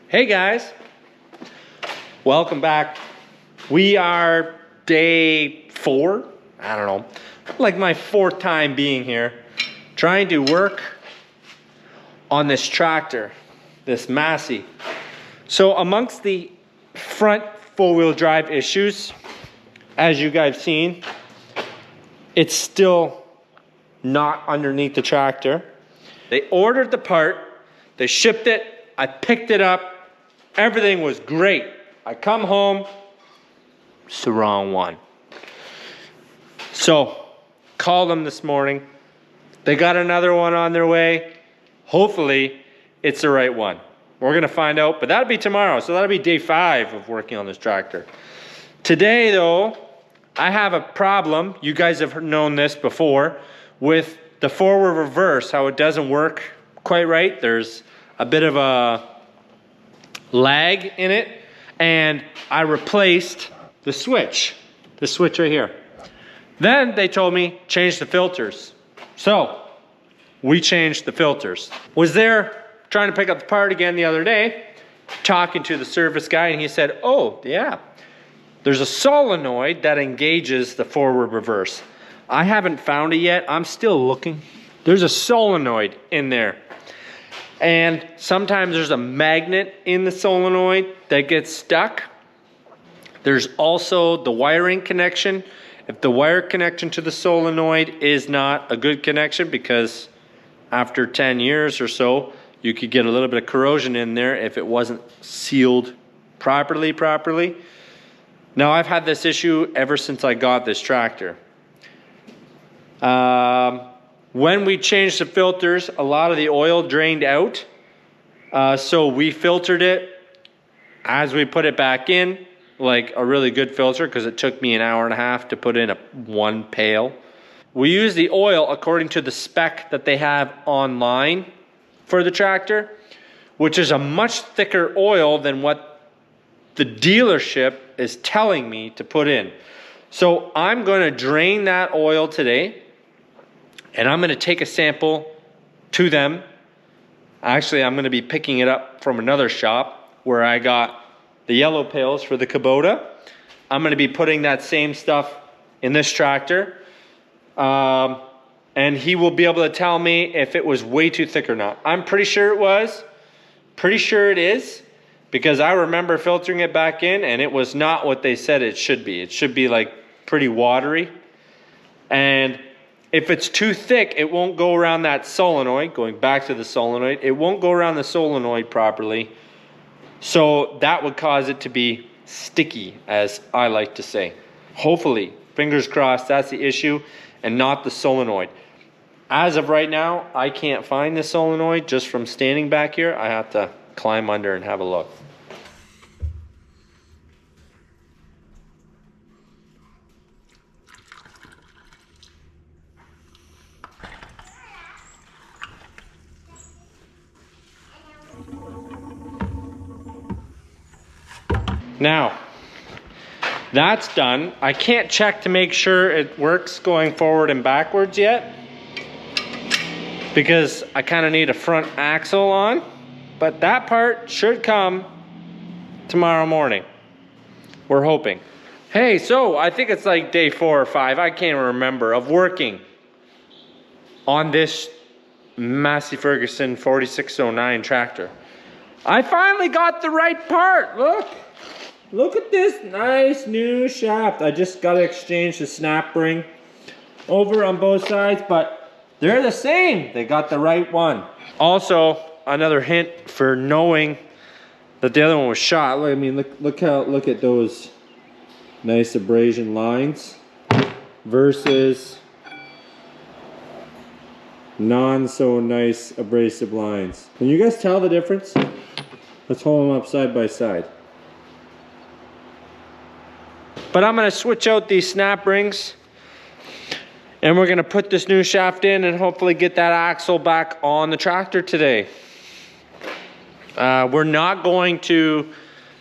Hey guys, welcome back. We are day 4, I don't know, like my 4th time being here, trying to work on this tractor, this Massey. So amongst the front 4-wheel drive issues, as you guys seen, it's still not underneath the tractor. They ordered the part, they shipped it, I picked it up, everything was great. I come home, it's the wrong one. So, called them this morning. They got another one on their way. Hopefully, it's the right one. We're gonna find out, but that'll be tomorrow. So that'll be day 5 of working on this tractor. Today though, I have a problem. You guys have known this before with the forward reverse, how it doesn't work quite right. There's a bit of a lag in it, and I replaced the switch right here. Then they told me change the filters. So we changed the filters. Was there trying to pick up the part again the other day, talking to the service guy, and he said, oh yeah, there's a solenoid that engages the forward reverse. I haven't found it yet. I'm still looking. There's a solenoid in there. And sometimes there's a magnet in the solenoid that gets stuck. There's also the wiring connection. If the wire connection to the solenoid is not a good connection, because after 10 years or so, you could get a little bit of corrosion in there if it wasn't sealed properly. Now I've had this issue ever since I got this tractor. When we changed the filters, a lot of the oil drained out. So we filtered it as we put it back in, like a really good filter, because it took me an hour and a half to put in one pail. We use the oil according to the spec that they have online for the tractor, which is a much thicker oil than what the dealership is telling me to put in. So I'm going to drain that oil today, and I'm going to take a sample to them. Actually, I'm going to be picking it up from another shop where I got the yellow pails for the Kubota. I'm going to be putting that same stuff in this tractor. And he will be able to tell me if it was way too thick or not. I'm pretty sure it was. Pretty sure it is. Because I remember filtering it back in and it was not what they said it should be. It should be like pretty watery. And if it's too thick, it won't go around that solenoid. Going back to the solenoid, it won't go around the solenoid properly. So that would cause it to be sticky, as I like to say. Hopefully, fingers crossed, that's the issue and not the solenoid. As of right now, I can't find the solenoid just from standing back here. I have to climb under and have a look. Now, that's done. I can't check to make sure it works going forward and backwards yet, because I kind of need a front axle on, but that part should come tomorrow morning. We're hoping. Hey, so I think it's like day 4 or 5, I can't remember, of working on this Massey Ferguson 4609 tractor. I finally got the right part, look. Look at this nice new shaft. I just got to exchange the snap ring over on both sides, but they're the same. They got the right one. Also, another hint for knowing that the other one was shot. I mean, look at those nice abrasion lines versus non so nice abrasive lines. Can you guys tell the difference? Let's hold them up side by side. But I'm going to switch out these snap rings, and we're going to put this new shaft in and hopefully get that axle back on the tractor today. We're not going to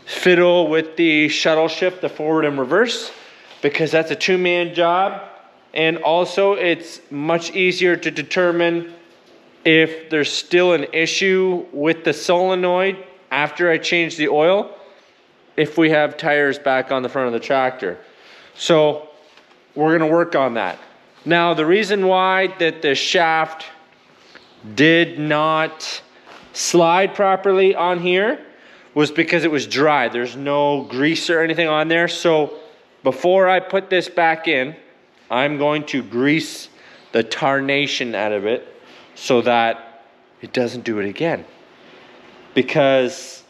fiddle with the shuttle shift, the forward and reverse, because that's a 2-man job. And also it's much easier to determine if there's still an issue with the solenoid after I change the oil if we have tires back on the front of the tractor. So we're gonna work on that. Now, the reason why that the shaft did not slide properly on here was because it was dry. There's no grease or anything on there. So before I put this back in, I'm going to grease the tarnation out of it so that it doesn't do it again. Because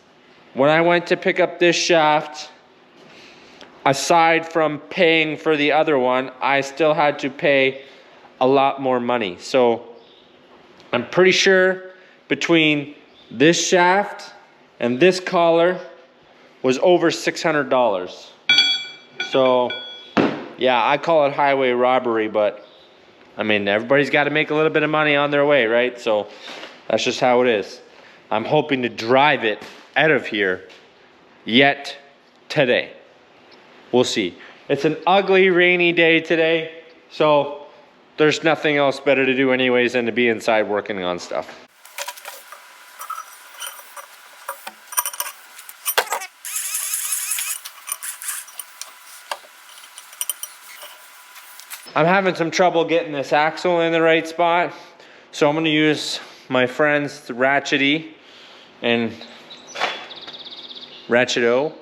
when I went to pick up this shaft, aside from paying for the other one, I still had to pay a lot more money. So I'm pretty sure between this shaft and this collar was over $600. So yeah, I call it highway robbery, but I mean, everybody's got to make a little bit of money on their way, right? So that's just how it is. I'm hoping to drive it out of here yet today. We'll see. It's an ugly rainy day today, so there's nothing else better to do anyways than to be inside working on stuff. I'm having some trouble getting this axle in the right spot, so I'm going to use my friend's Ratchety and Ratchet-O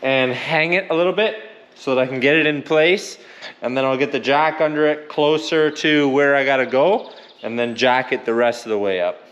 and hang it a little bit so that I can get it in place, and then I'll get the jack under it closer to where I gotta go, and then jack it the rest of the way up.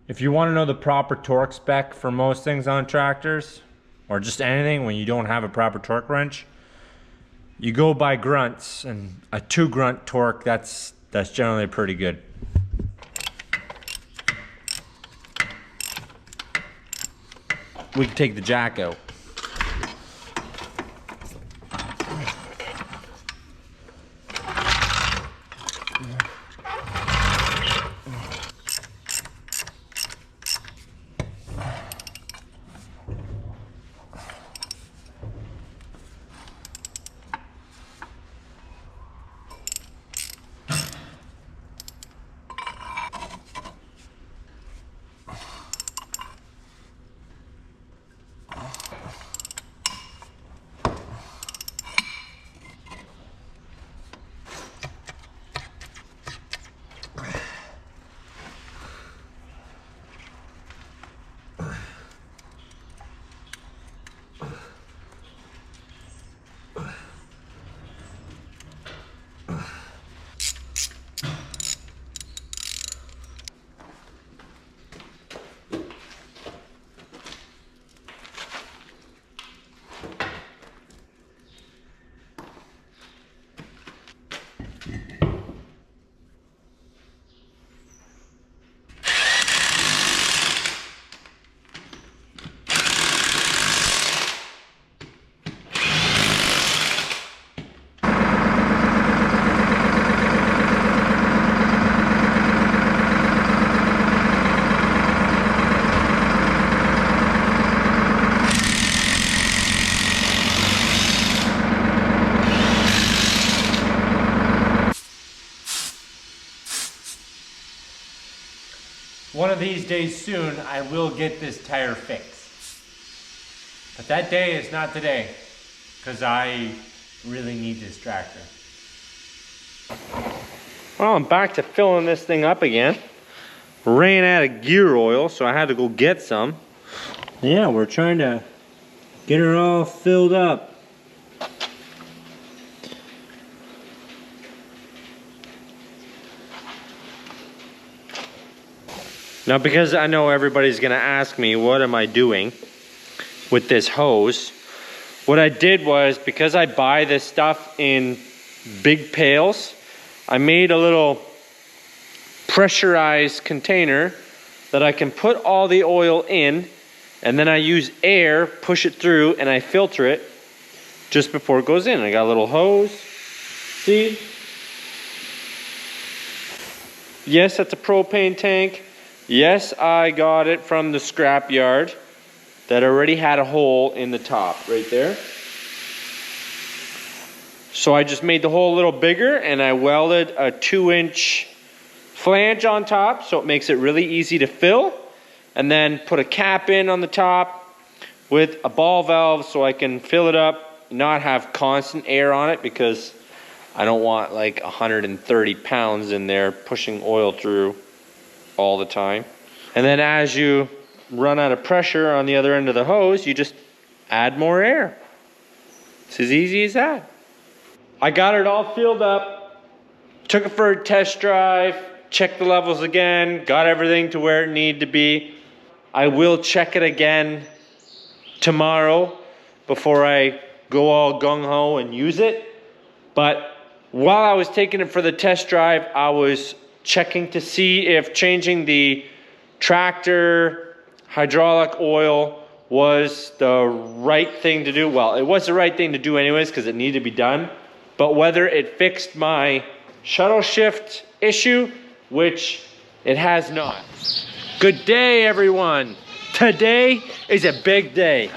If you want to know the proper torque spec for most things on tractors, or just anything when you don't have a proper torque wrench, you go by grunts, and a 2 grunt torque, that's generally pretty good. We can take the jack out. one of these days soon, I will get this tire fixed. But that day is not today, because I really need this tractor. Well, I'm back to filling this thing up again. Ran out of gear oil, so I had to go get some. Yeah, we're trying to get her all filled up. Now, because I know everybody's gonna ask me, what am I doing with this hose? What I did was, because I buy this stuff in big pails, I made a little pressurized container that I can put all the oil in, and then I use air, push it through, and I filter it just before it goes in. I got a little hose, see? Yes, that's a propane tank. Yes, I got it from the scrap yard that already had a hole in the top right there. So I just made the hole a little bigger, and I welded a 2-inch flange on top, so it makes it really easy to fill. And then put a cap in on the top with a ball valve so I can fill it up, not have constant air on it, because I don't want like 130 pounds in there pushing oil through all the time. And then as you run out of pressure on the other end of the hose, you just add more air. It's as easy as that. I got it all filled up, took it for a test drive, checked the levels again, got everything to where it needed to be. I will check it again tomorrow before I go all gung-ho and use it. But while I was taking it for the test drive, I was checking to see if changing the tractor hydraulic oil was the right thing to do. Well, it was the right thing to do anyways, because it needed to be done. But whether it fixed my shuttle shift issue, which it has not. Good day, everyone. Today is a big day.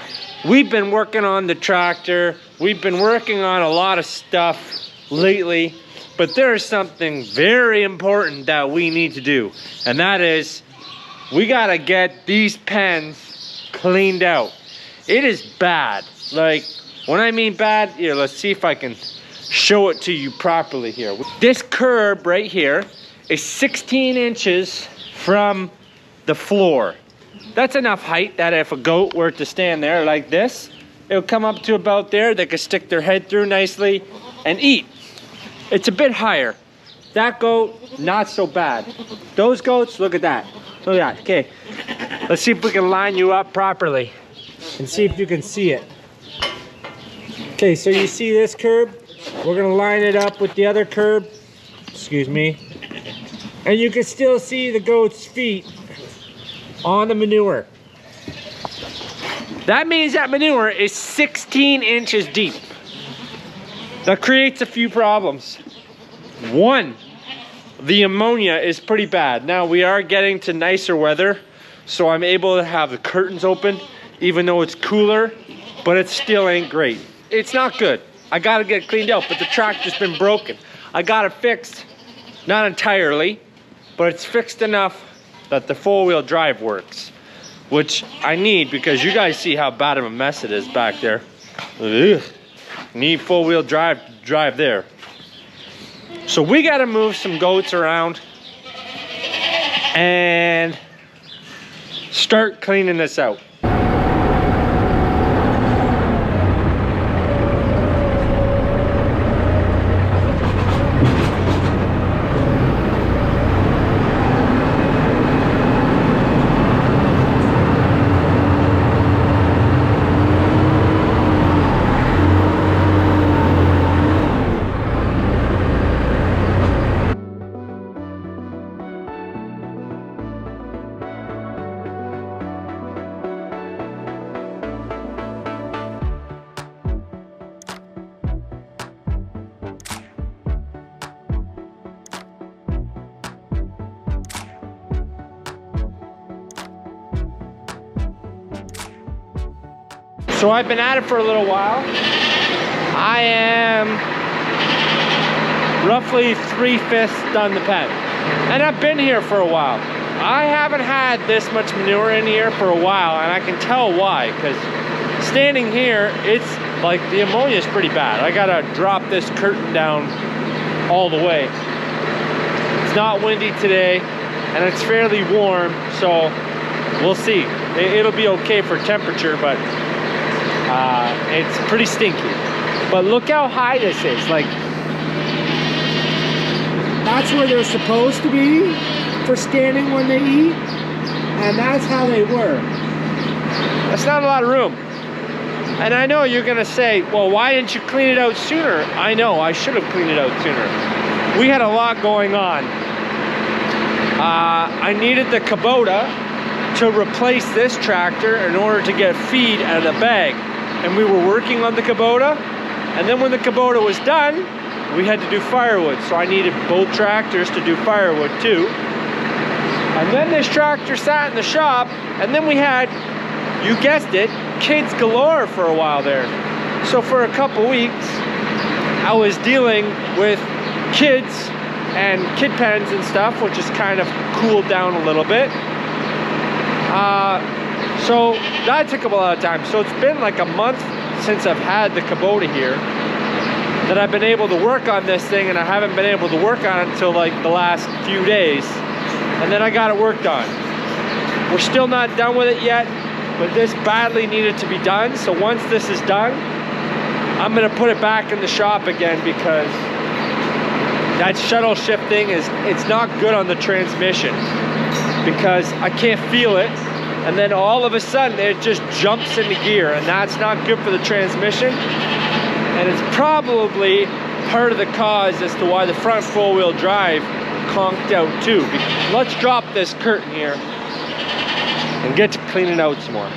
We've been working on the tractor. We've been working on a lot of stuff lately, but there is something very important that we need to do, and that is we gotta get these pens cleaned out. It is bad. Like, when I mean bad, here, let's see if I can show it to you properly here. This curb right here is 16 inches from the floor. That's enough height that if a goat were to stand there like this, it'll come up to about there. They could stick their head through nicely and eat. It's a bit higher. That goat, not so bad. Those goats, look at that. Look at that. Okay, let's see if we can line you up properly and see if you can see it. Okay, so you see this curb? We're gonna line it up with the other curb. Excuse me. And you can still see the goat's feet on the manure. That means that manure is 16 inches deep. That creates a few problems. One, the ammonia is pretty bad. Now we are getting to nicer weather, so I'm able to have the curtains open, even though it's cooler, but it still ain't great. It's not good. I gotta get it cleaned out, but the tractor's been broken. I got it fixed, not entirely, but it's fixed enough that the 4-wheel drive works, which I need because you guys see how bad of a mess it is back there. Ugh. Need 4-wheel drive to drive there. So we gotta move some goats around and start cleaning this out. So I've been at it for a little while. I am roughly 3/5 done the pen. And I've been here for a while. I haven't had this much manure in here for a while, and I can tell why, because standing here, it's like the ammonia is pretty bad. I gotta drop this curtain down all the way. It's not windy today, and it's fairly warm, so we'll see. It'll be okay for temperature, but it's pretty stinky. But look how high this is. Like, That's where they're supposed to be for standing when they eat, and that's how they work. that's not a lot of room. And I know you're gonna say, well, why didn't you clean it out sooner? I know, I should have cleaned it out sooner. We had a lot going on. I needed the Kubota to replace this tractor in order to get feed out of the bag. And we were working on the Kubota, and then when the Kubota was done, we had to do firewood. So I needed both tractors to do firewood too. And then this tractor sat in the shop, and then we had, you guessed it, kids galore for a while there. So for a couple weeks, I was dealing with kids and kid pens and stuff, which has kind of cooled down a little bit. So that took up a lot of time. So it's been like a month since I've had the Kubota here that I've been able to work on this thing, and I haven't been able to work on it until like the last few days. And then I got it worked on. We're still not done with it yet, but this badly needed to be done. So once this is done, I'm gonna put it back in the shop again, because that shuttle shifting it's not good on the transmission, because I can't feel it, and then all of a sudden it just jumps into gear, and that's not good for the transmission. And it's probably part of the cause as to why the front four-wheel drive conked out too. Let's drop this curtain here and get to cleaning out some more.